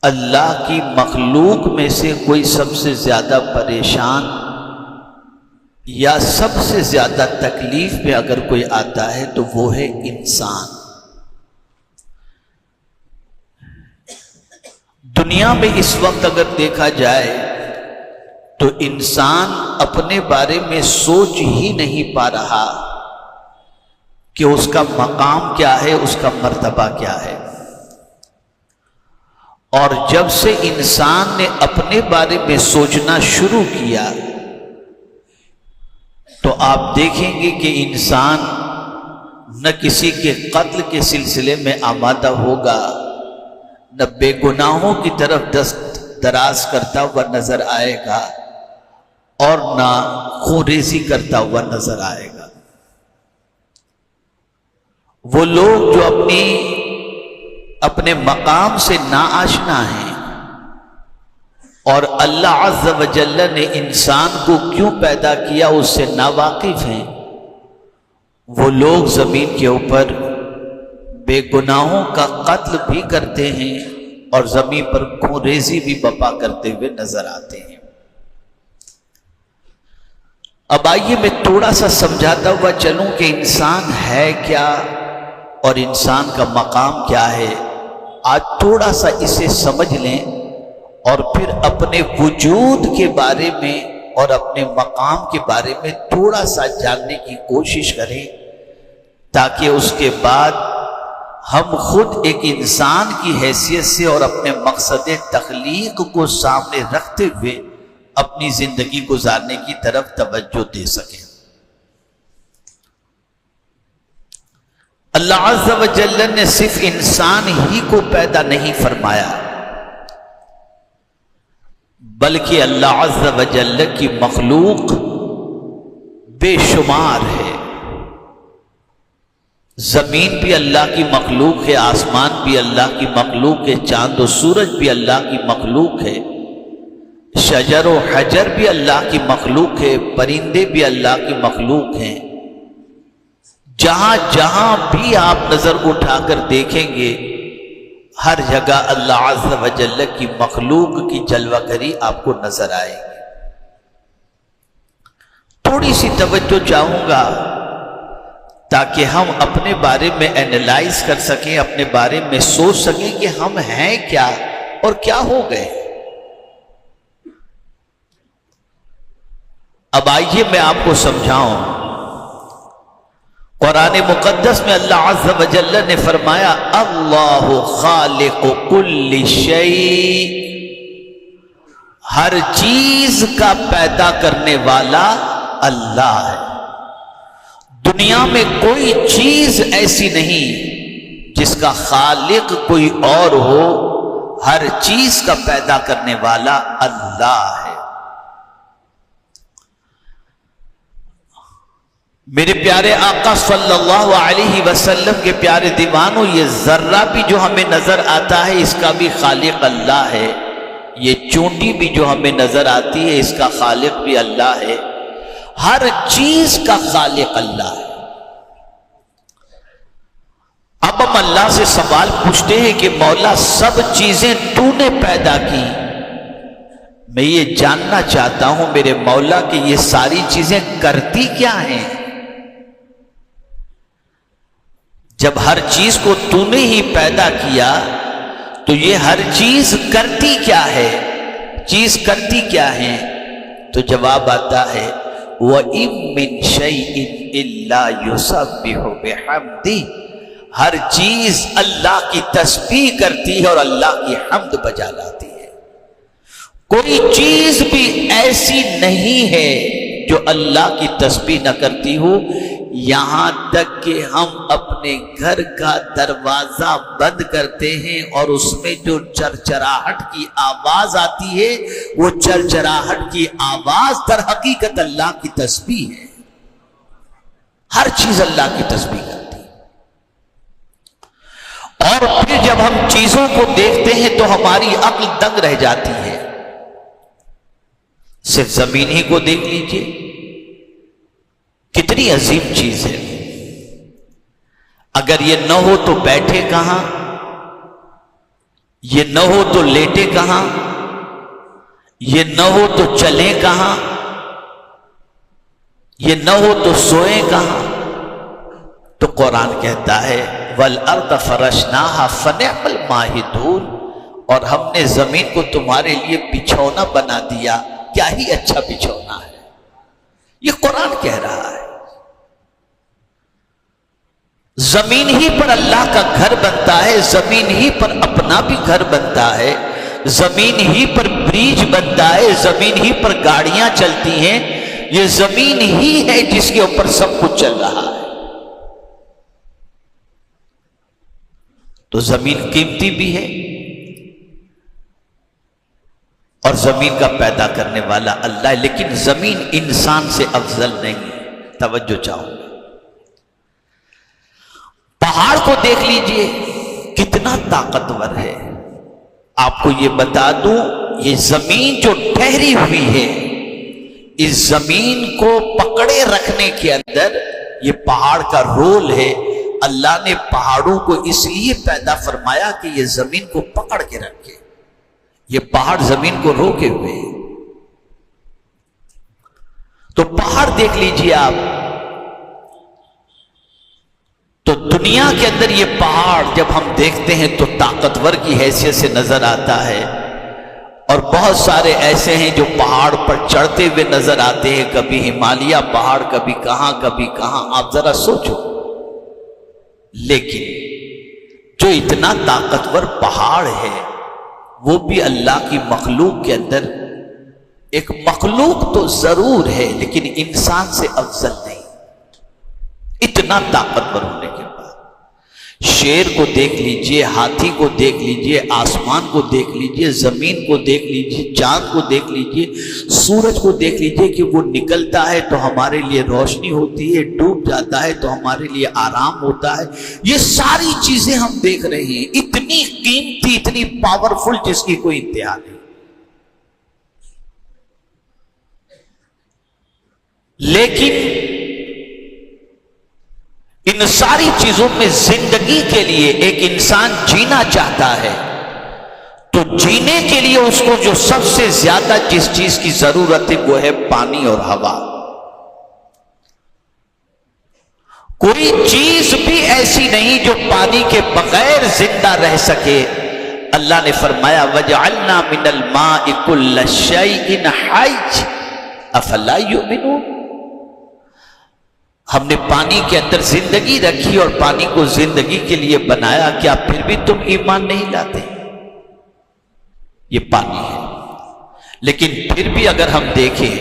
اللہ کی مخلوق میں سے کوئی سب سے زیادہ پریشان یا سب سے زیادہ تکلیف میں اگر کوئی آتا ہے تو وہ ہے انسان۔ دنیا میں اس وقت اگر دیکھا جائے تو انسان اپنے بارے میں سوچ ہی نہیں پا رہا کہ اس کا مقام کیا ہے، اس کا مرتبہ کیا ہے۔ اور جب سے انسان نے اپنے بارے میں سوچنا شروع کیا تو آپ دیکھیں گے کہ انسان نہ کسی کے قتل کے سلسلے میں آمادہ ہوگا، نہ بے گناہوں کی طرف دست دراز کرتا ہوا نظر آئے گا، اور نہ خونریزی کرتا ہوا نظر آئے گا۔ وہ لوگ جو اپنے مقام سے ناآشنا ہیں اور اللہ عز و جل نے انسان کو کیوں پیدا کیا اس سے ناواقف ہیں، وہ لوگ زمین کے اوپر بے گناہوں کا قتل بھی کرتے ہیں اور زمین پر خونریزی بھی بپا کرتے ہوئے نظر آتے ہیں۔ اب آئیے میں تھوڑا سا سمجھاتا ہوا چلوں کہ انسان ہے کیا اور انسان کا مقام کیا ہے۔ آج تھوڑا سا اسے سمجھ لیں اور پھر اپنے وجود کے بارے میں اور اپنے مقام کے بارے میں تھوڑا سا جاننے کی کوشش کریں، تاکہ اس کے بعد ہم خود ایک انسان کی حیثیت سے اور اپنے مقصد تخلیق کو سامنے رکھتے ہوئے اپنی زندگی گزارنے کی طرف توجہ دے سکیں۔ اللہ عز و جل نے صرف انسان ہی کو پیدا نہیں فرمایا، بلکہ اللہ عز و جل کی مخلوق بے شمار ہے۔ زمین بھی اللہ کی مخلوق ہے، آسمان بھی اللہ کی مخلوق ہے، چاند و سورج بھی اللہ کی مخلوق ہے، شجر و حجر بھی اللہ کی مخلوق ہے، پرندے بھی اللہ کی مخلوق ہیں۔ جہاں جہاں بھی آپ نظر اٹھا کر دیکھیں گے ہر جگہ اللہ عز و جل کی مخلوق کی جلوہ گری آپ کو نظر آئے گی۔ تھوڑی سی توجہ چاہوں گا تاکہ ہم اپنے بارے میں اینالائز کر سکیں، اپنے بارے میں سوچ سکیں کہ ہم ہیں کیا اور کیا ہو گئے۔ اب آئیے میں آپ کو سمجھاؤں۔ قرآن مقدس میں اللہ عز و جل نے فرمایا اللہ خالق کل شیء، ہر چیز کا پیدا کرنے والا اللہ ہے۔ دنیا میں کوئی چیز ایسی نہیں جس کا خالق کوئی اور ہو، ہر چیز کا پیدا کرنے والا اللہ ہے۔ میرے پیارے آقا صلی اللہ علیہ وسلم کے پیارے دیوانوں، یہ ذرہ بھی جو ہمیں نظر آتا ہے اس کا بھی خالق اللہ ہے، یہ چونٹی بھی جو ہمیں نظر آتی ہے اس کا خالق بھی اللہ ہے، ہر چیز کا خالق اللہ ہے۔ اب ہم اللہ سے سوال پوچھتے ہیں کہ مولا سب چیزیں تو نے پیدا کی، میں یہ جاننا چاہتا ہوں میرے مولا کہ یہ ساری چیزیں کرتی کیا ہیں؟ جب ہر چیز کو تو نے ہی پیدا کیا تو یہ ہر چیز کرتی کیا ہے؟ چیز کرتی کیا ہے؟ تو جواب آتا ہے وَإِن مِّن شَيْءٍ إِلَّا يُسَبِّحُ بِحَمْدِهِ، ہر چیز اللہ کی تسبیح کرتی ہے اور اللہ کی حمد بجا لاتی ہے۔ کوئی چیز بھی ایسی نہیں ہے جو اللہ کی تسبیح نہ کرتی ہو، یہاں تک کہ ہم اپنے گھر کا دروازہ بند کرتے ہیں اور اس میں جو چرچراہٹ کی آواز آتی ہے وہ چرچراہٹ کی آواز در حقیقت اللہ کی تسبیح ہے۔ ہر چیز اللہ کی تسبیح کرتی ہے۔ اور پھر جب ہم چیزوں کو دیکھتے ہیں تو ہماری عقل دنگ رہ جاتی ہے۔ صرف زمین ہی کو دیکھ لیجئے، کتنی عظیم چیز ہے۔ اگر یہ نہ ہو تو بیٹھے کہاں؟ یہ نہ ہو تو لیٹے کہاں، یہ نہ ہو تو چلیں کہاں، یہ نہ ہو تو سوئیں کہاں؟ تو قرآن کہتا ہے وَالْأَرْضَ فَرَشْنَاهَا فَنِعْمَ الْمَاهِدُونَ، اور ہم نے زمین کو تمہارے لیے بچھونا بنا دیا، کیا ہی اچھا بچھونا ہے۔ یہ قرآن کہہ رہا ہے۔ زمین ہی پر اللہ کا گھر بنتا ہے، زمین ہی پر اپنا بھی گھر بنتا ہے، زمین ہی پر بریج بنتا ہے، زمین ہی پر گاڑیاں چلتی ہیں، یہ زمین ہی ہے جس کے اوپر سب کچھ چل رہا ہے۔ تو زمین قیمتی بھی ہے، اور زمین کا پیدا کرنے والا اللہ ہے، لیکن زمین انسان سے افضل نہیں۔ توجہ چاہوں گا، پہاڑ کو دیکھ لیجئے کتنا طاقتور ہے۔ آپ کو یہ بتا دوں، یہ زمین جو ٹھہری ہوئی ہے، اس زمین کو پکڑے رکھنے کے اندر یہ پہاڑ کا رول ہے۔ اللہ نے پہاڑوں کو اس لیے پیدا فرمایا کہ یہ زمین کو پکڑ کے رکھے، یہ پہاڑ زمین کو روکے ہوئے ہیں۔ تو پہاڑ دیکھ لیجئے آپ، تو دنیا کے اندر یہ پہاڑ جب ہم دیکھتے ہیں تو طاقتور کی حیثیت سے نظر آتا ہے، اور بہت سارے ایسے ہیں جو پہاڑ پر چڑھتے ہوئے نظر آتے ہیں، کبھی ہمالیہ پہاڑ، کبھی کہاں کبھی کہاں۔ آپ ذرا سوچو، لیکن جو اتنا طاقتور پہاڑ ہے وہ بھی اللہ کی مخلوق کے اندر ایک مخلوق تو ضرور ہے، لیکن انسان سے افضل نہیں، اتنا طاقتور ہونے کے بعد۔ شیر کو دیکھ لیجئے، ہاتھی کو دیکھ لیجئے، آسمان کو دیکھ لیجئے، زمین کو دیکھ لیجئے، چاند کو دیکھ لیجئے، سورج کو دیکھ لیجئے کہ وہ نکلتا ہے تو ہمارے لیے روشنی ہوتی ہے، ڈوب جاتا ہے تو ہمارے لیے آرام ہوتا ہے۔ یہ ساری چیزیں ہم دیکھ رہے ہیں، اتنی قیمتی، اتنی پاورفل، جس کی کوئی انتہا نہیں۔ لیکن ان ساری چیزوں میں زندگی کے لیے ایک انسان جینا چاہتا ہے، تو جینے کے لیے اس کو جو سب سے زیادہ جس چیز کی ضرورت ہے وہ ہے پانی اور ہوا۔ کوئی چیز بھی ایسی نہیں جو پانی کے بغیر زندہ رہ سکے۔ اللہ نے فرمایا وَجَعَلْنَا مِنَ الْمَاءِ كُلَّ شَيْءٍ حَيٍّ أَفَلَا يُؤْمِنُونَ، ہم نے پانی کے اندر زندگی رکھی اور پانی کو زندگی کے لیے بنایا، کیا پھر بھی تم ایمان نہیں لاتے؟ یہ پانی ہے، لیکن پھر بھی اگر ہم دیکھیں،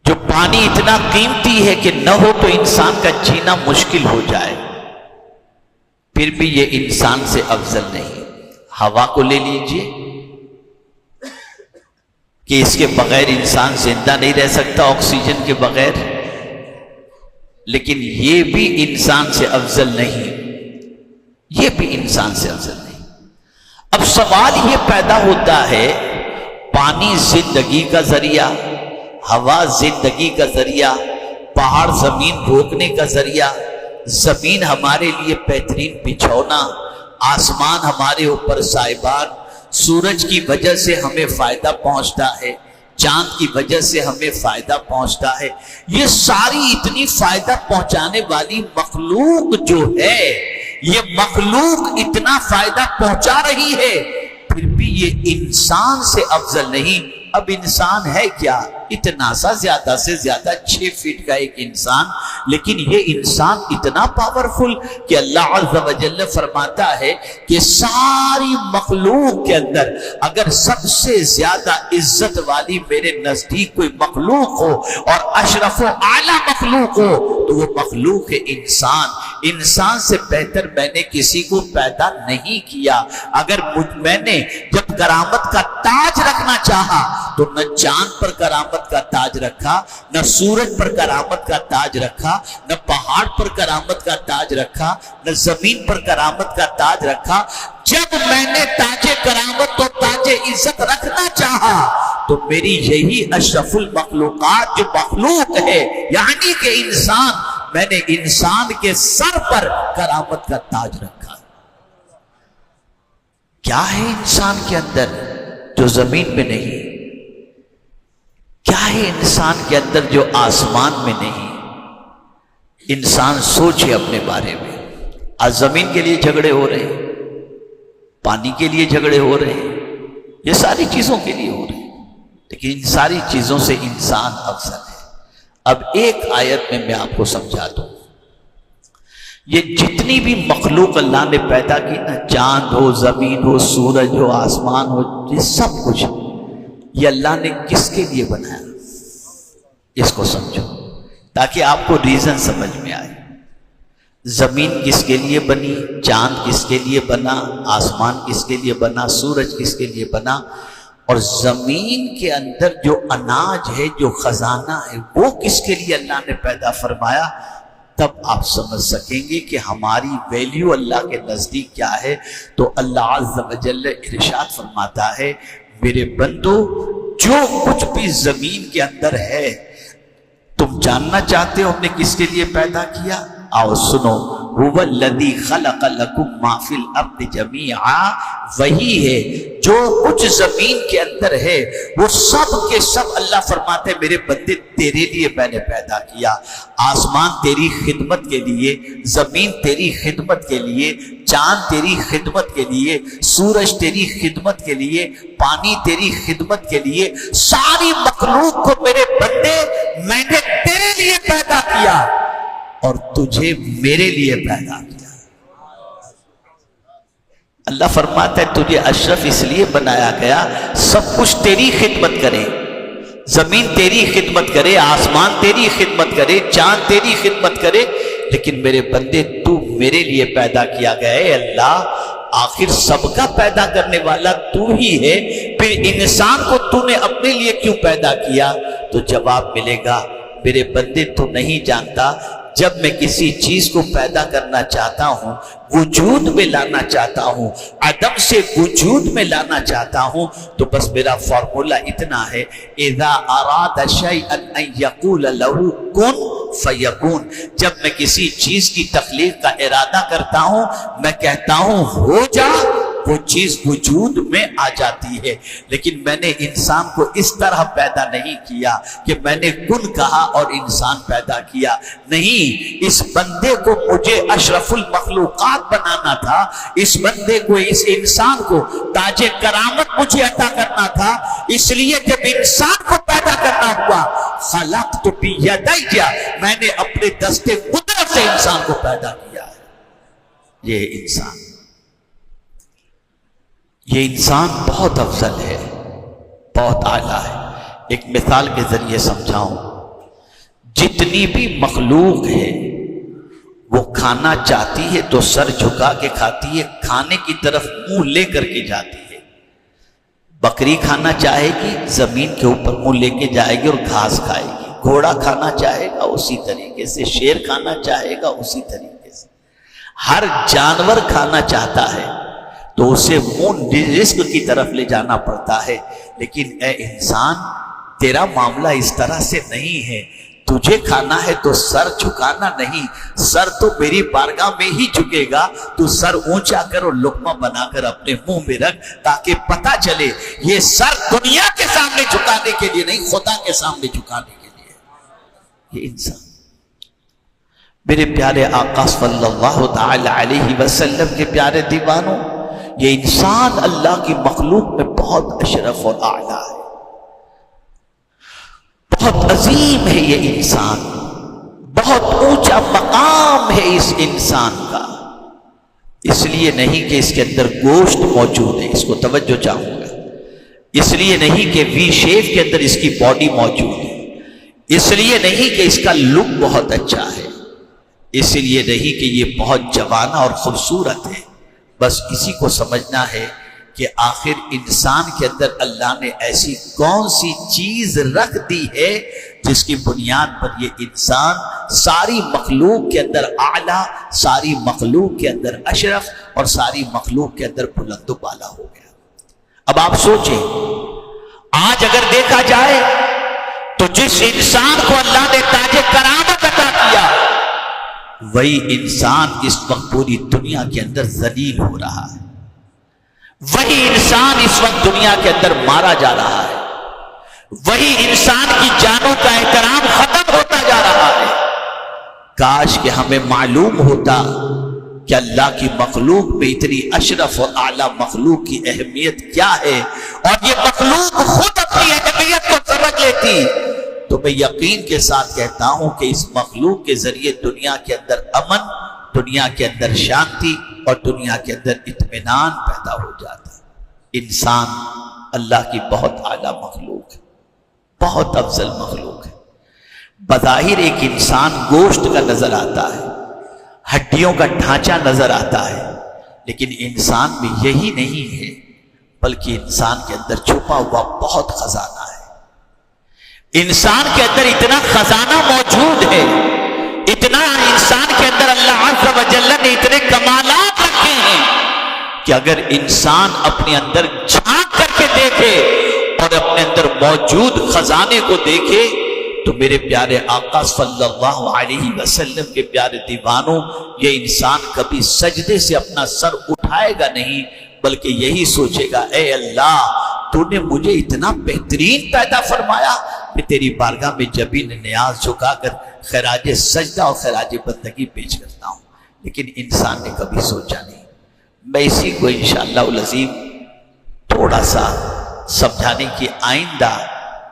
جو پانی اتنا قیمتی ہے کہ نہ ہو تو انسان کا جینا مشکل ہو جائے، پھر بھی یہ انسان سے افضل نہیں۔ ہوا کو لے لیجئے کہ اس کے بغیر انسان زندہ نہیں رہ سکتا، آکسیجن کے بغیر، لیکن یہ بھی انسان سے افضل نہیں، یہ بھی انسان سے افضل نہیں۔ اب سوال یہ پیدا ہوتا ہے، پانی زندگی کا ذریعہ، ہوا زندگی کا ذریعہ، پہاڑ زمین روکنے کا ذریعہ، زمین ہمارے لیے بہترین بچھونا، آسمان ہمارے اوپر سائبان، سورج کی وجہ سے ہمیں فائدہ پہنچتا ہے، چاند کی وجہ سے ہمیں فائدہ پہنچتا ہے، یہ ساری اتنی فائدہ پہنچانے والی مخلوق جو ہے، یہ مخلوق اتنا فائدہ پہنچا رہی ہے، پھر بھی یہ انسان سے افضل نہیں۔ اب انسان ہے کیا؟ اتنا سا زیادہ سے زیادہ 6 فٹ کا ایک انسان، لیکن یہ انسان اتنا پاورفل کہ اللہ عز و جل فرماتا ہے کہ ساری مخلوق کے اندر اگر سب سے زیادہ عزت والی میرے نزدیک کوئی مخلوق ہو اور اشرف و اعلیٰ مخلوق ہو تو وہ مخلوق ہے انسان۔ انسان سے بہتر میں نے کسی کو پیدا نہیں کیا۔ اگر میں نے جب کرامت کا تاج رکھنا چاہا تو نہ چاند پر کرامت کا تاج رکھا، نہ سورج پر کرامت کا تاج رکھا، نہ پہاڑ پر کرامت کا تاج رکھا، نہ زمین پر کرامت کا تاج رکھا۔ جب میں نے تاج کرامت اور تاج عزت رکھنا چاہا تو میری یہی اشرف المخلوقات جو مخلوق ہے یعنی کہ انسان، میں نے انسان کے سر پر کرامت کا تاج رکھا۔ کیا ہے انسان کے اندر جو زمین میں نہیں؟ کیا ہے انسان کے اندر جو آسمان میں نہیں؟ انسان سوچے اپنے بارے میں۔ آج زمین کے لیے جھگڑے ہو رہے ہیں، پانی کے لیے جھگڑے ہو رہے ہیں، یہ ساری چیزوں کے لیے ہو رہے ہیں، لیکن ان ساری چیزوں سے انسان افضل ہے۔ اب ایک آیت میں آپ کو سمجھا دوں، یہ جتنی بھی مخلوق اللہ نے پیدا کی نا، چاند ہو، زمین ہو، سورج ہو، آسمان ہو، یہ سب کچھ یہ اللہ نے کس کے لیے بنایا؟ اس کو سمجھو تاکہ آپ کو ریزن سمجھ میں آئے۔ زمین کس کے لیے بنی، چاند کس کے لیے بنا، آسمان کس کے لیے بنا، سورج کس کے لیے بنا، اور زمین کے اندر جو اناج ہے، جو خزانہ ہے، وہ کس کے لیے اللہ نے پیدا فرمایا؟ تب آپ سمجھ سکیں گے کہ ہماری ویلیو اللہ کے نزدیک کیا ہے۔ تو اللہ عز و جل ارشاد فرماتا ہے، میرے بندو جو کچھ بھی زمین کے اندر ہے، تم جاننا چاہتے ہو ہم نے کس کے لیے پیدا کیا؟ آؤ سنو، هو الذی خلق لکم ما فی الارض جمیعا، وہی ہے جو کچھ زمین کے اندر ہے وہ سب کے سب اللہ فرماتے ہیں میرے بندے تیرے لیے میں نے پیدا کیا۔ آسمان تیری خدمت کے لیے، زمین تیری خدمت کے لیے، چاند تیری خدمت کے لیے، سورج تیری خدمت کے لیے، پانی تیری خدمت کے لیے، ساری مخلوق کو میرے بندے میں نے تیرے لیے پیدا کیا اور تجھے میرے لیے پیدا کیا۔ اللہ فرماتا ہے تجھے اشرف اس لیے بنایا گیا سب کچھ تیری خدمت کرے، زمین تیری خدمت کرے، آسمان تیری خدمت کرے، چاند تیری خدمت کرے، لیکن میرے بندے تو میرے لیے پیدا کیا گیا ہے۔ اللہ آخر سب کا پیدا کرنے والا تو ہی ہے، پھر انسان کو تو نے اپنے لیے کیوں پیدا کیا؟ تو جواب ملے گا میرے بندے تو نہیں جانتا، جب میں کسی چیز کو پیدا کرنا چاہتا ہوں، وجود میں لانا چاہتا ہوں، عدم سے وجود میں لانا چاہتا ہوں، تو بس میرا فارمولا اتنا ہے، اذا اراد شیئا ان یقول له کن فیکون۔ جب میں کسی چیز کی تخلیق کا ارادہ کرتا ہوں، میں کہتا ہوں ہو جا، وہ چیز وجود میں آ جاتی ہے۔ لیکن میں نے انسان کو اس طرح پیدا نہیں کیا کہ میں نے کن کہا اور انسان پیدا کیا، نہیں، اس بندے کو مجھے اشرف المخلوقات بنانا تھا، اس بندے کو، اس انسان کو تاج کرامت مجھے عطا کرنا تھا، اس لیے جب انسان کو پیدا کرنا ہوا، خلقت بیدی، میں نے اپنے دست قدرت سے انسان کو پیدا کیا ہے۔ یہ انسان بہت افضل ہے، بہت اعلیٰ ہے۔ ایک مثال کے ذریعے سمجھاؤں، جتنی بھی مخلوق ہے وہ کھانا چاہتی ہے تو سر جھکا کے کھاتی ہے، کھانے کی طرف منہ لے کر کے جاتی ہے۔ بکری کھانا چاہے گی زمین کے اوپر منہ لے کے جائے گی اور گھاس کھائے گی، گھوڑا کھانا چاہے گا اسی طریقے سے، شیر کھانا چاہے گا اسی طریقے سے، ہر جانور کھانا چاہتا ہے تو اسے منہ رزق کی طرف لے جانا پڑتا ہے۔ لیکن اے انسان، تیرا معاملہ اس طرح سے نہیں ہے، تجھے کھانا ہے تو سر جھکانا نہیں، سر تو میری بارگاہ میں ہی جھکے گا، تو سر اونچا کر اور لقمہ بنا کر اپنے منہ میں رکھ، تاکہ پتہ چلے یہ سر دنیا کے سامنے جھکانے کے لیے نہیں، خدا کے سامنے جھکانے کے لیے۔ یہ انسان، میرے پیارے آقا صلی اللہ تعالی علیہ وسلم کے پیارے دیوانوں، یہ انسان اللہ کی مخلوق میں بہت اشرف اور اعلیٰ ہے، بہت عظیم ہے یہ انسان، بہت اونچا مقام ہے اس انسان کا۔ اس لیے نہیں کہ اس کے اندر گوشت موجود ہے، اس کو توجہ چاہوں گا، اس لیے نہیں کہ وی شیپ کے اندر اس کی باڈی موجود ہے، اس لیے نہیں کہ اس کا لک بہت اچھا ہے، اس لیے نہیں کہ یہ بہت جوانہ اور خوبصورت ہے، بس اسی کو سمجھنا ہے کہ آخر انسان کے اندر اللہ نے ایسی کون سی چیز رکھ دی ہے جس کی بنیاد پر یہ انسان ساری مخلوق کے اندر اعلیٰ، ساری مخلوق کے اندر اشرف اور ساری مخلوق کے اندر بلند و بالا ہو گیا۔ اب آپ سوچیں، آج اگر دیکھا جائے تو جس انسان کو اللہ نے تاج کرامت عطا کیا، وہی انسان اس وقت پوری دنیا کے اندر ذلیل ہو رہا ہے، وہی انسان اس وقت دنیا کے اندر مارا جا رہا ہے، وہی انسان کی جانوں کا احترام ختم ہوتا جا رہا ہے۔ کاش کہ ہمیں معلوم ہوتا کہ اللہ کی مخلوق میں اتنی اشرف اور اعلیٰ مخلوق کی اہمیت کیا ہے، اور یہ مخلوق خود اپنی اہمیت کو سمجھ لیتی، تو میں یقین کے ساتھ کہتا ہوں کہ اس مخلوق کے ذریعے دنیا کے اندر امن، دنیا کے اندر شانتی اور دنیا کے اندر اطمینان پیدا ہو جاتا۔ انسان اللہ کی بہت اعلیٰ مخلوق ہے، بہت افضل مخلوق ہے۔ بظاہر ایک انسان گوشت کا نظر آتا ہے، ہڈیوں کا ڈھانچہ نظر آتا ہے، لیکن انسان میں یہی نہیں ہے، بلکہ انسان کے اندر چھپا ہوا بہت خزانہ ہے۔ انسان کے اندر اتنا خزانہ موجود ہے، اتنا انسان کے اندر اللہ عز و جل نے اتنے کمالات رکھے ہیں کہ اگر انسان اپنے اندر جھانک کر کے دیکھے اور اپنے اندر موجود خزانے کو دیکھے تو میرے پیارے آقا صلی اللہ علیہ وسلم کے پیارے دیوانوں، یہ انسان کبھی سجدے سے اپنا سر اٹھائے گا نہیں، بلکہ یہی سوچے گا اے اللہ تو نے مجھے اتنا بہترین پیدا فرمایا کہ تیری بارگاہ میں جبین نیاز جھکا کر خراج سجدہ اور خراج بندگی پیش کرتا ہوں۔ لیکن انسان نے کبھی سوچا نہیں۔ میں اسی کو انشاءاللہ العظیم تھوڑا سا سمجھانے کی آئندہ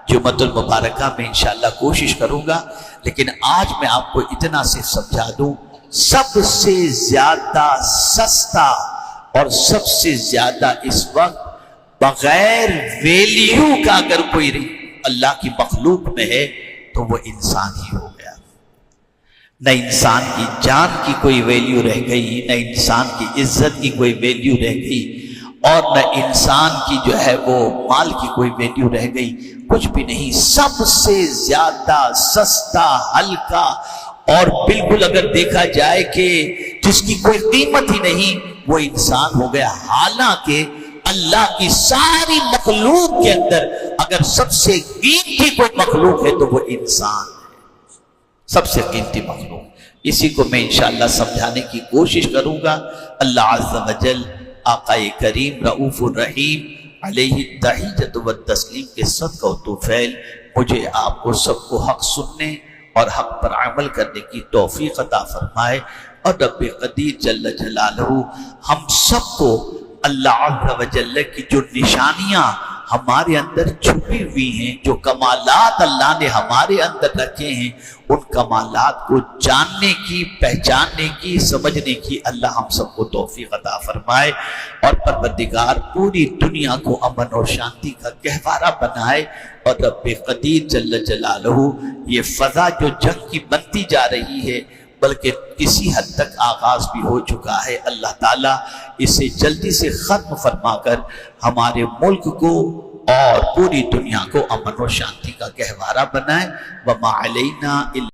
جمعۃ المبارکہ میں انشاءاللہ کوشش کروں گا، لیکن آج میں آپ کو اتنا صرف سمجھا دوں، سب سے زیادہ سستا اور سب سے زیادہ اس وقت بغیر ویلیو کا اگر کوئی اللہ کی مخلوق میں ہے تو وہ انسان ہی ہو گیا۔ نہ انسان کی جان کی کوئی ویلیو رہ گئی، نہ انسان کی عزت کی کوئی ویلیو رہ گئی، اور نہ انسان کی جو ہے وہ مال کی کوئی ویلیو رہ گئی، کچھ بھی نہیں۔ سب سے زیادہ سستا، ہلکا اور بالکل اگر دیکھا جائے کہ جس کی کوئی قیمت ہی نہیں، وہ انسان ہو گیا۔ حالانکہ اللہ کی ساری مخلوق کے اندر اگر سب سے قیمتی کوئی مخلوق ہے تو وہ انسان ہے، سب سے قیمتی مخلوق۔ اسی کو میں انشاءاللہ سمجھانے کی کوشش کروں گا۔ اللہ عز و جل آقا کریم رؤوف الرحیم علیہ التحیۃ والتسلیم کے صدقہ و طفیل مجھے آپ کو سب کو حق سننے اور حق پر عمل کرنے کی توفیق عطا فرمائے، اور رب قدیر جل جلالہ ہم سب کو اللہ عز و جل کی جو نشانیاں ہمارے اندر چھپی ہوئی ہیں، جو کمالات اللہ نے ہمارے اندر رکھے ہیں، ان کمالات کو جاننے کی، پہچاننے کی، سمجھنے کی اللہ ہم سب کو توفیق عطا فرمائے، اور پروردگار پوری دنیا کو امن اور شانتی کا گہوارہ بنائے، اور رب قدیر جل جلالہ یہ فضا جو جنگ کی بنتی جا رہی ہے بلکہ کسی حد تک آغاز بھی ہو چکا ہے، اللہ تعالیٰ اسے جلدی سے ختم فرما کر ہمارے ملک کو اور پوری دنیا کو امن و شانتی کا گہوارہ بنائے۔ وما علینا